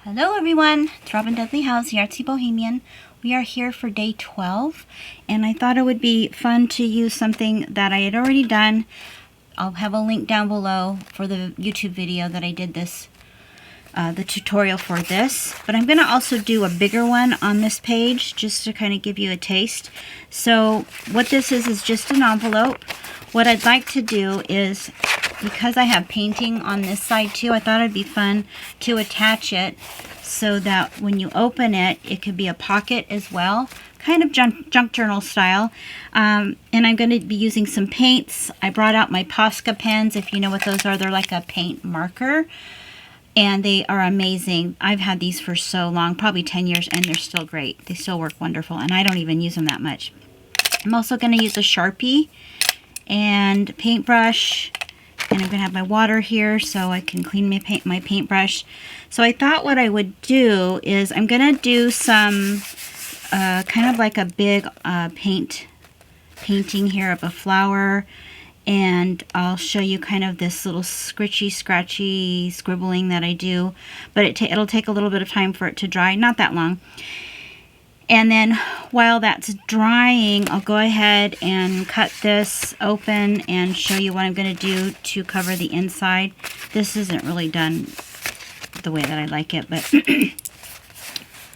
Hello everyone, it's Robin Dudley House, the Artsy Bohemian. We are here for day 12, and I thought it would be fun to use something that I had already done. I'll have a link down below for the YouTube video that I did this, the tutorial for this. But I'm going to also do a bigger one on this page, just to kind of give you a taste. So what this is just an envelope. What I'd like to do is, because I have painting on this side too, I thought it'd be fun to attach it so that when you open it, it could be a pocket as well, kind of junk journal style. And I'm going to be using some paints. I brought out my Posca pens. If you know what those are, they're like a paint marker, and they are amazing. I've had these for so long, probably 10 years, and they're still great. They still work wonderful, and I don't even use them that much. I'm also going to use a Sharpie and paintbrush, and I'm going to have my water here so I can clean my paintbrush. So I thought what I would do is I'm going to do some kind of like a big painting here of a flower, and I'll show you kind of this little scratchy scribbling that I do, but it'll take a little bit of time for it to dry, not that long. And then while that's drying, I'll go ahead and cut this open and show you what I'm going to do to cover the inside. This isn't really done the way that I like it, but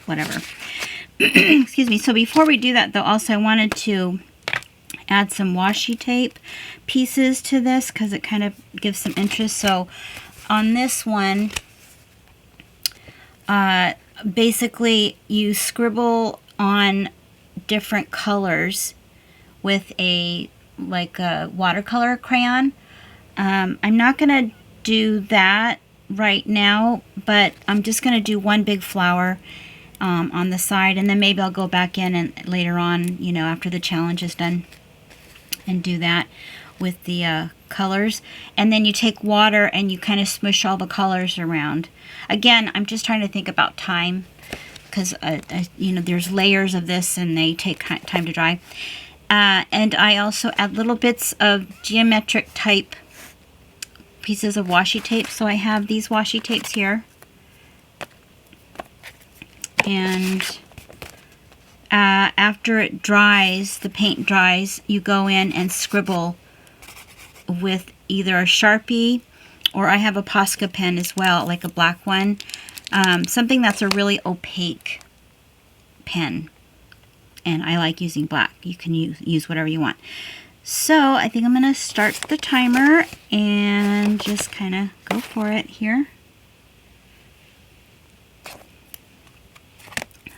whatever. Excuse me. So before we do that, though, also I wanted to add some washi tape pieces to this because it kind of gives some interest. So on this one, basically you scribble on different colors with a watercolor crayon. I'm not gonna do that right now, but I'm just gonna do one big flower on the side, and then maybe I'll go back in and later on, you know, after the challenge is done, and do that with the colors. And then you take water and you kind of smush all the colors around. Again, I'm just trying to think about time, because you know, there's layers of this and they take time to dry. And I also add little bits of geometric type pieces of washi tape. So I have these washi tapes here, and after it dries, the paint dries, you go in and scribble with either a Sharpie, or I have a Posca pen as well, like a black one. Something that's a really opaque pen, and I like using black. You can use whatever you want. So I think I'm going to start the timer and just kind of go for it here.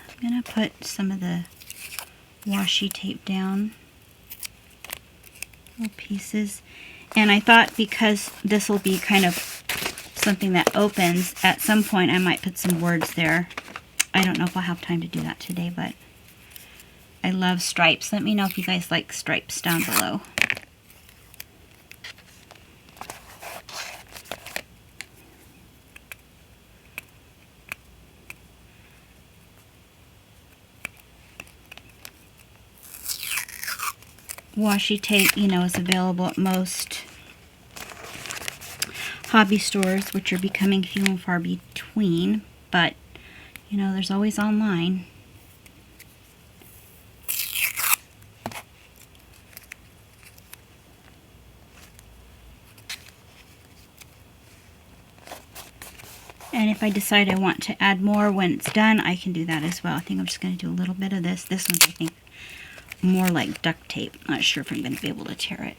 I'm going to put some of the washi tape down, little pieces. And I thought, because this will be kind of something that opens, at some point I might put some words there. I don't know if I'll have time to do that today, but I love stripes. Let me know if you guys like stripes down below. Washi tape, you know, is available at most hobby stores, which are becoming few and far between, but you know, there's always online. And if I decide I want to add more when it's done, I can do that as well. I think I'm just going to do a little bit of this. This one's, I think, more like duct tape. Not sure if I'm going to be able to tear it.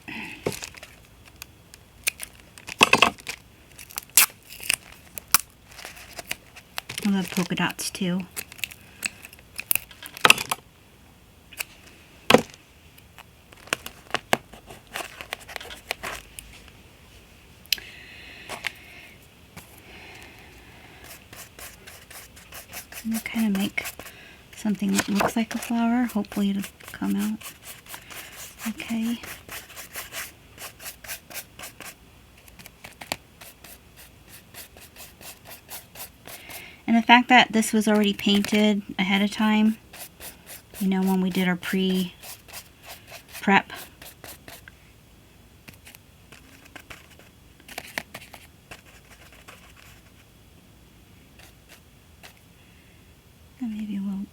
I love polka dots too. I'm going to kind of make something that looks like a flower. Hopefully it'll come out okay. And the fact that this was already painted ahead of time, you know, when we did our pre-prep,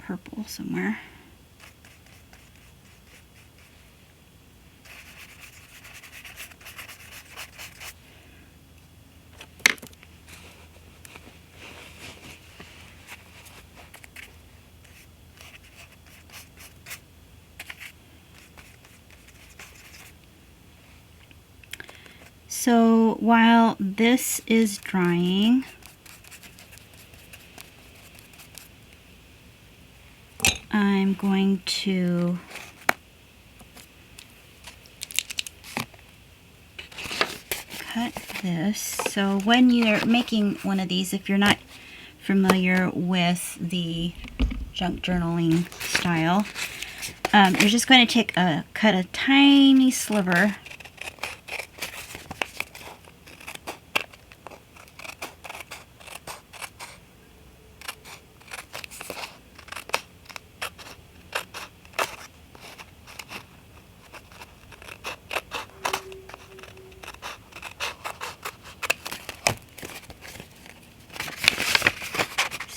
purple somewhere. So while this is drying, I'm going to cut this. So when you're making one of these, if you're not familiar with the junk journaling style, you're just going to cut a tiny sliver .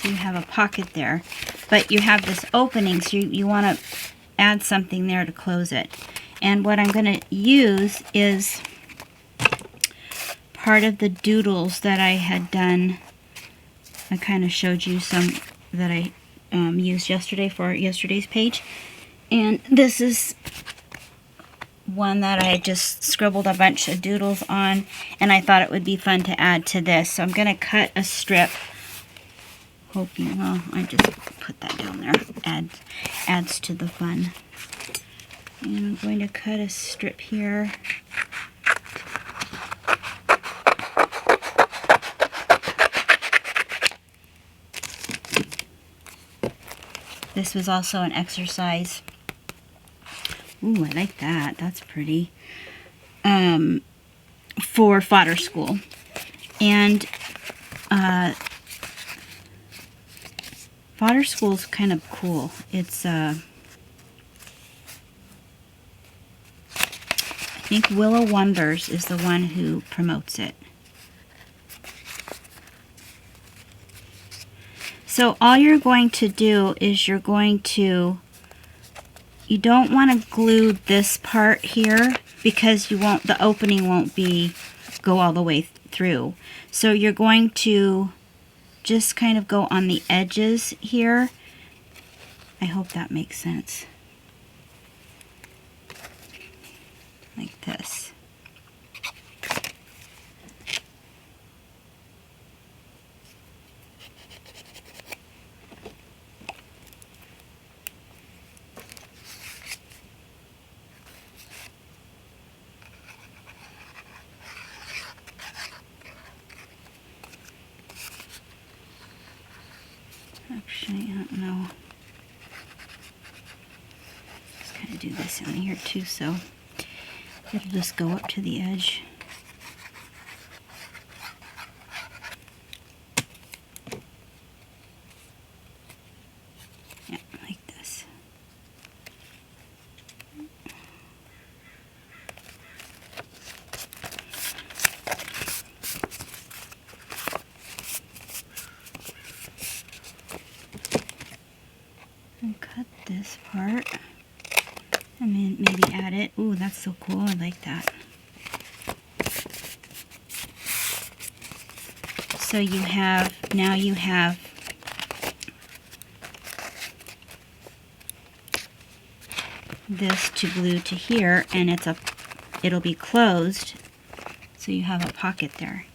You have a pocket there, but you have this opening, so you want to add something there to close it. And what I'm going to use is part of the doodles that I had done. I kind of showed you some that I used yesterday for yesterday's page, and this is one that I just scribbled a bunch of doodles on, and I thought it would be fun to add to this. So I'm going to cut a strip. Hoping, well, I just put that down there. Adds to the fun. And I'm going to cut a strip here. This was also an exercise. Ooh, I like that. That's pretty. For fodder school. And fodder school is kind of cool. It's, I think Willow Wonders is the one who promotes it. So all you're going to do is you don't want to glue this part here because the opening won't go all the way through. So you're going to just kind of go on the edges here. I hope that makes sense. Like this. Actually, I don't know. Just kind of do this in here too, so it'll just go up to the edge. Yeah, like this. And cut this part. And then maybe add it. Ooh, that's so cool. I like that. So now you have this to glue to here, and it'll be closed, so you have a pocket there.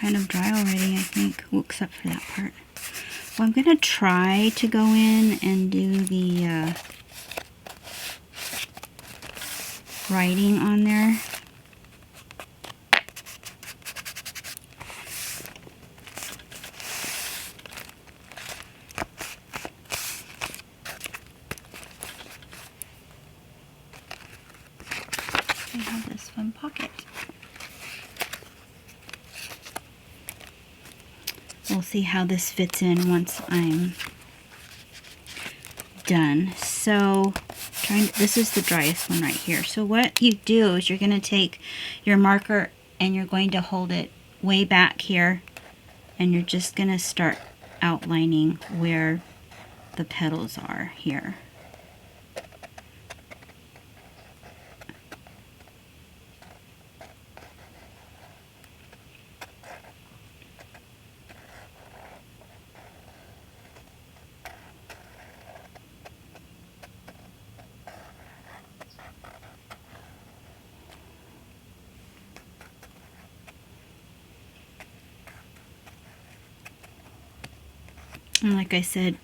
kind of dry already, I think. Well, except for that part. Well, I'm going to try to go in and do the writing on there. I have this fun pocket. We'll see how this fits in once I'm done. So, this is the driest one right here. So what you do is you're going to take your marker and you're going to hold it way back here, and you're just going to start outlining where the petals are here. And like I said,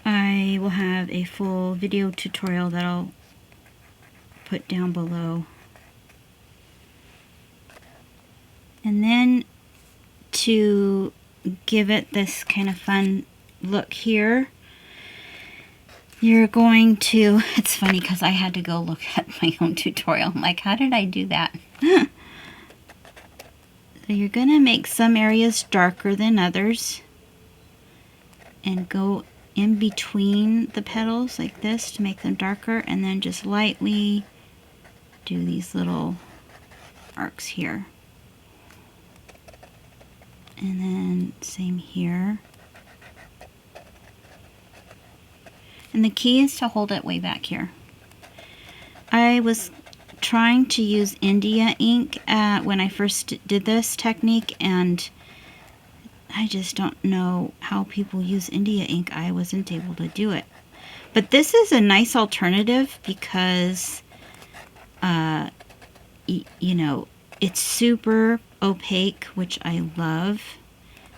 I will have a full video tutorial that I'll put down below. And then to give it this kind of fun look here, you're going to, it's funny because I had to go look at my own tutorial. I'm like, how did I do that? So you're going to make some areas darker than others and go in between the petals like this to make them darker, and then just lightly do these little arcs here. And then same here. And the key is to hold it way back here. I was trying to use India ink when I first did this technique, and I just don't know how people use India ink. I wasn't able to do it. But this is a nice alternative because, you know, it's super opaque, which I love.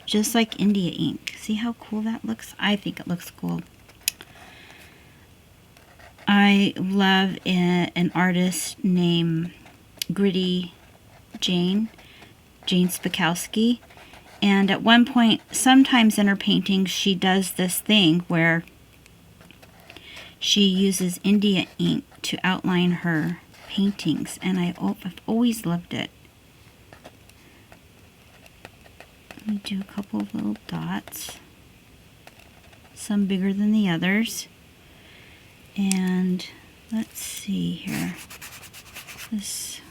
Just like India ink. See how cool that looks? I think it looks cool. I love an artist named Gritty Jane Spakowski, and at one point, sometimes in her paintings, she does this thing where she uses India ink to outline her paintings, and I've always loved it. Let me do a couple of little dots, some bigger than the others. And let's see here, this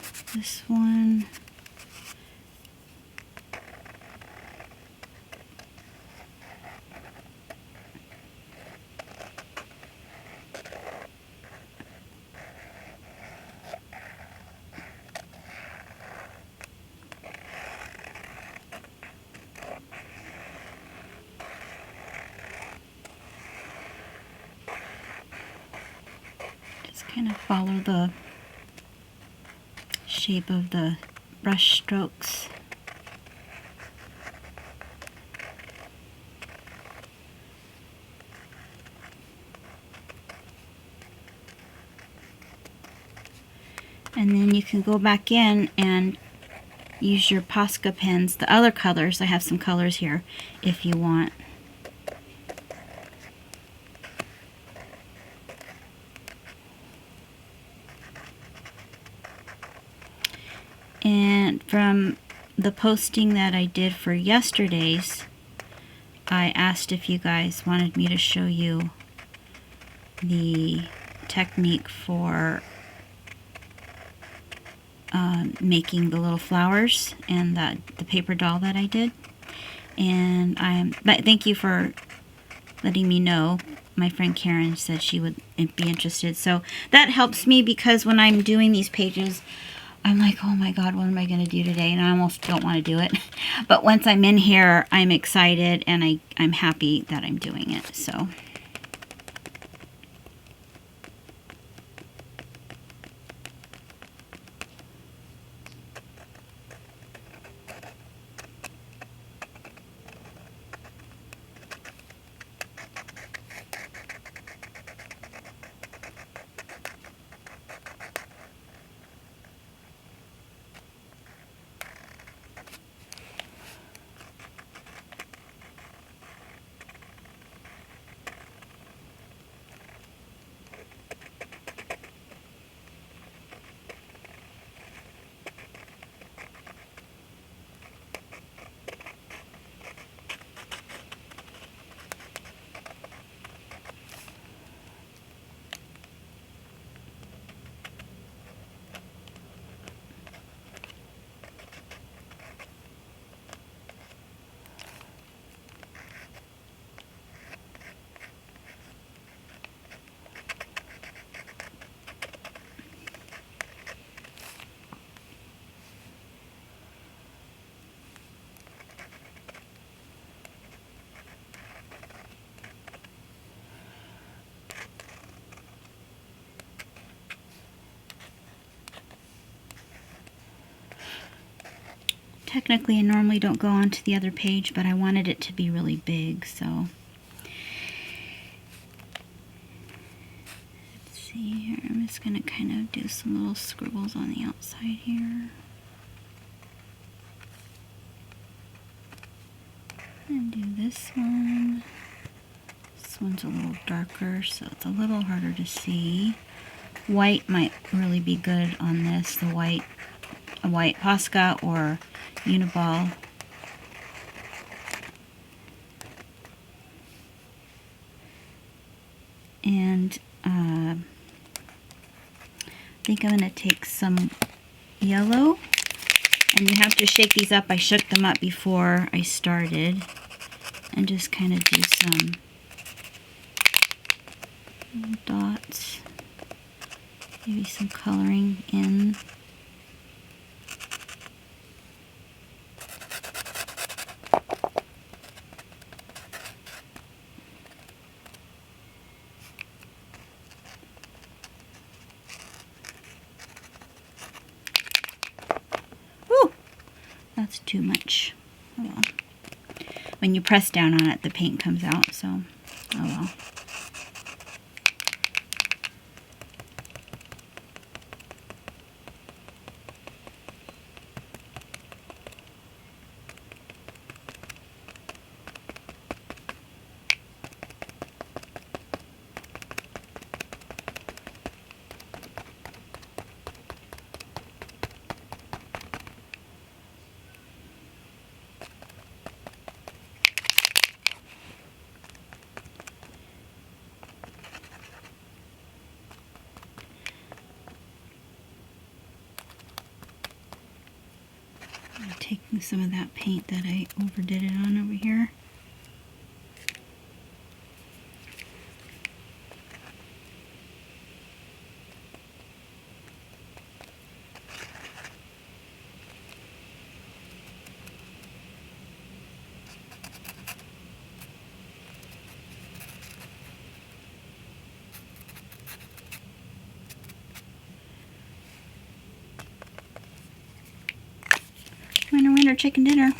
one, kind of follow the shape of the brush strokes. And then you can go back in and use your Posca pens, the other colors. I have some colors here if you want. And from the posting that I did for yesterday's, I asked if you guys wanted me to show you the technique for making the little flowers and the paper doll that I did. And but thank you for letting me know. My friend Karen said she would be interested. So that helps me, because when I'm doing these pages, I'm like, oh my God, what am I going to do today? And I almost don't want to do it. But once I'm in here, I'm excited, and I'm happy that I'm doing it. So technically I normally don't go on to the other page, but I wanted it to be really big, so. Let's see here, I'm just gonna kind of do some little scribbles on the outside here. And do this one. This one's a little darker, so it's a little harder to see. White might really be good on this, a white Posca or Uniball. And I think I'm going to take some yellow, and you have to shake these up. I shook them up before I started, and just kind of do some dots, maybe some coloring in. Woo! That's too much. Oh well. When you press down on it, the paint comes out, so oh well. I'm taking some of that paint that I overdid it on over here. Winner, winner, chicken dinner.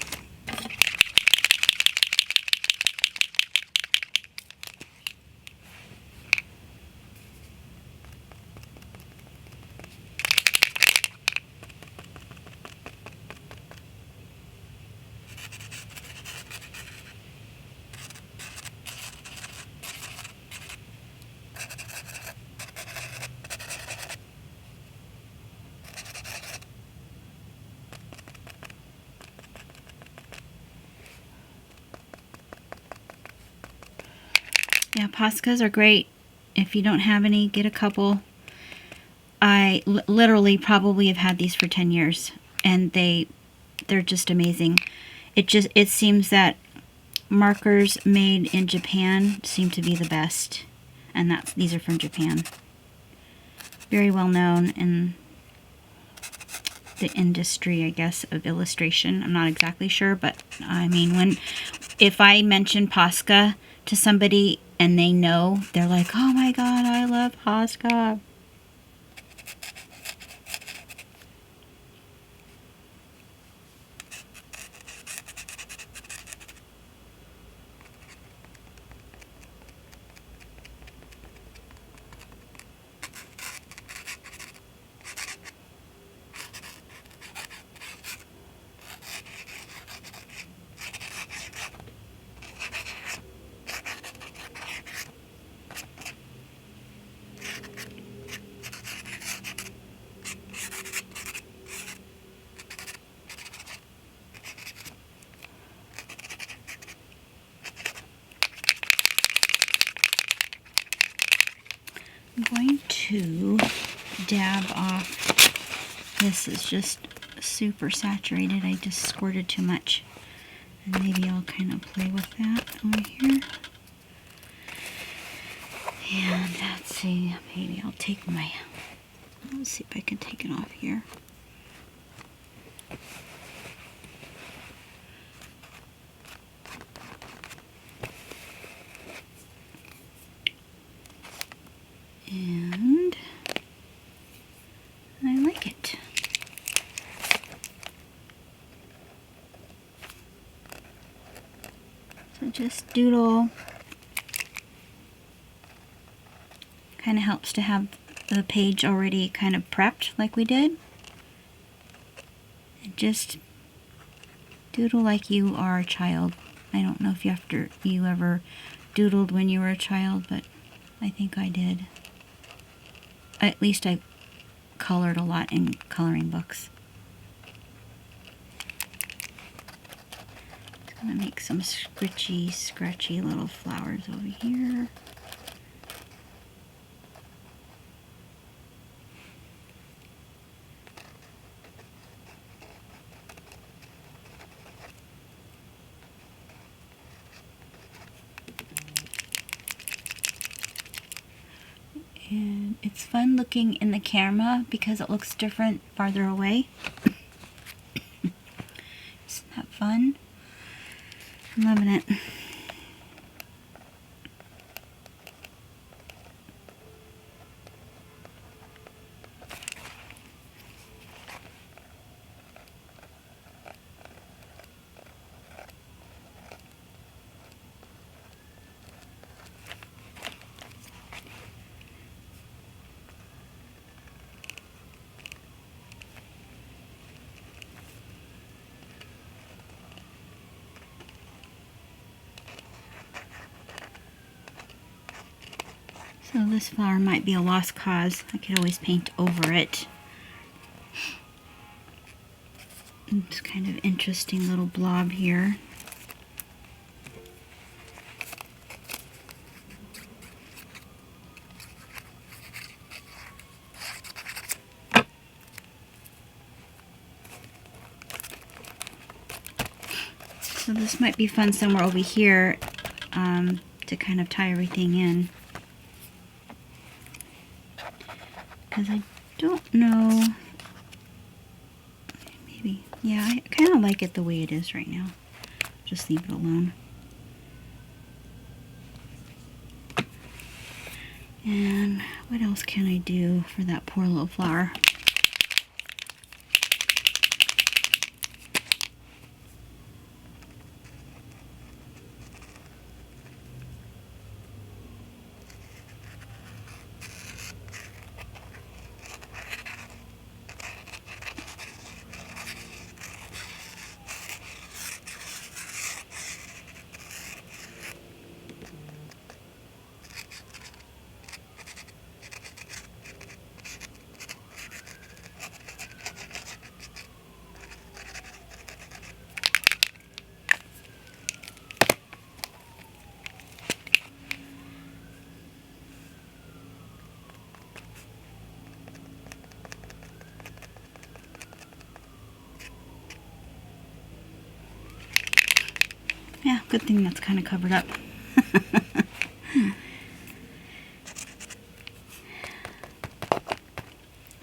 Yeah, Poscas are great. If you don't have any, get a couple. I literally probably have had these for 10 years, and they're just amazing. It seems that markers made in Japan seem to be the best, and these are from Japan. Very well known in the industry, I guess, of illustration. I'm not exactly sure, but I mean, if I mention Posca to somebody and they know, they're like, oh my god, I love Posca. I'm going to dab off. This is just super saturated. I just squirted too much. And maybe I'll kind of play with that over here. And let's see, maybe I'll take let's see if I can take it off here. And I like it. So just doodle. Kind of helps to have the page already kind of prepped like we did. And just doodle like you are a child. I don't know if you ever doodled when you were a child, but I think I did. At least I colored a lot in coloring books. Just gonna make some scratchy little flowers over here. And it's fun looking in the camera because it looks different farther away. Isn't that fun? I'm loving it. So this flower might be a lost cause. I could always paint over it. It's kind of interesting little blob here. So this might be fun somewhere over here to kind of tie everything in. Because I don't know, maybe, yeah, I kind of like it the way it is right now. Just leave it alone. And what else can I do for that poor little flower? Yeah, good thing that's kind of covered up.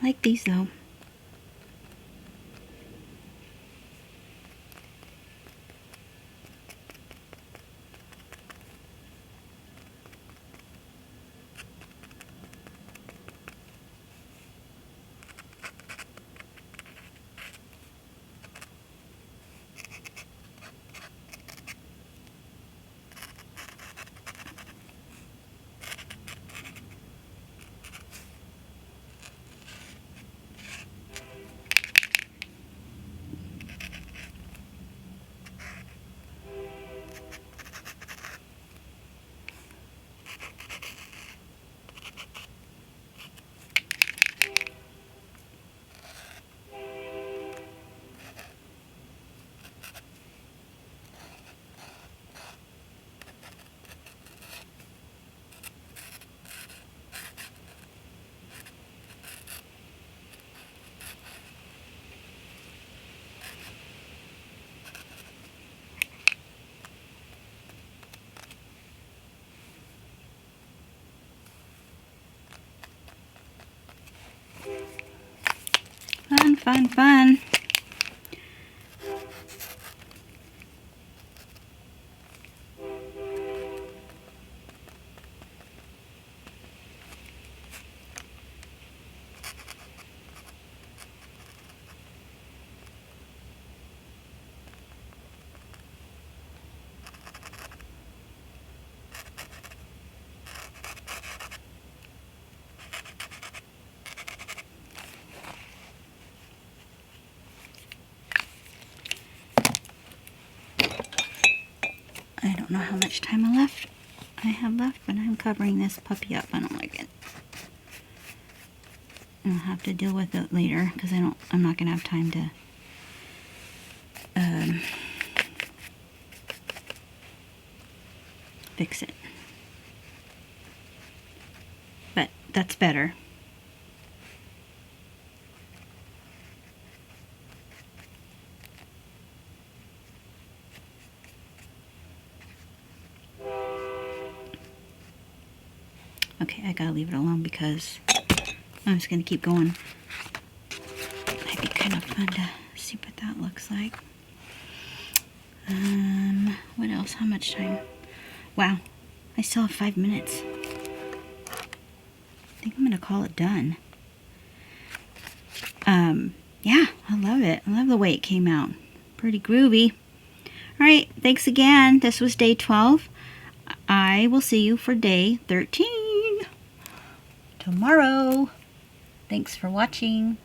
I like these though. Fun, fun, fun. know how much time I have left, but I'm covering this puppy up. I don't like it. I'll have to deal with it later because I'm not gonna have time to fix it. But that's better. Okay, I gotta leave it alone because I'm just gonna keep going. Might be kind of fun to see what that looks like. What else? How much time? Wow, I still have 5 minutes. I think I'm gonna call it done. Yeah, I love it. I love the way it came out. Pretty groovy. All right, thanks again. This was day 12. I will see you for day 13 tomorrow. Thanks for watching.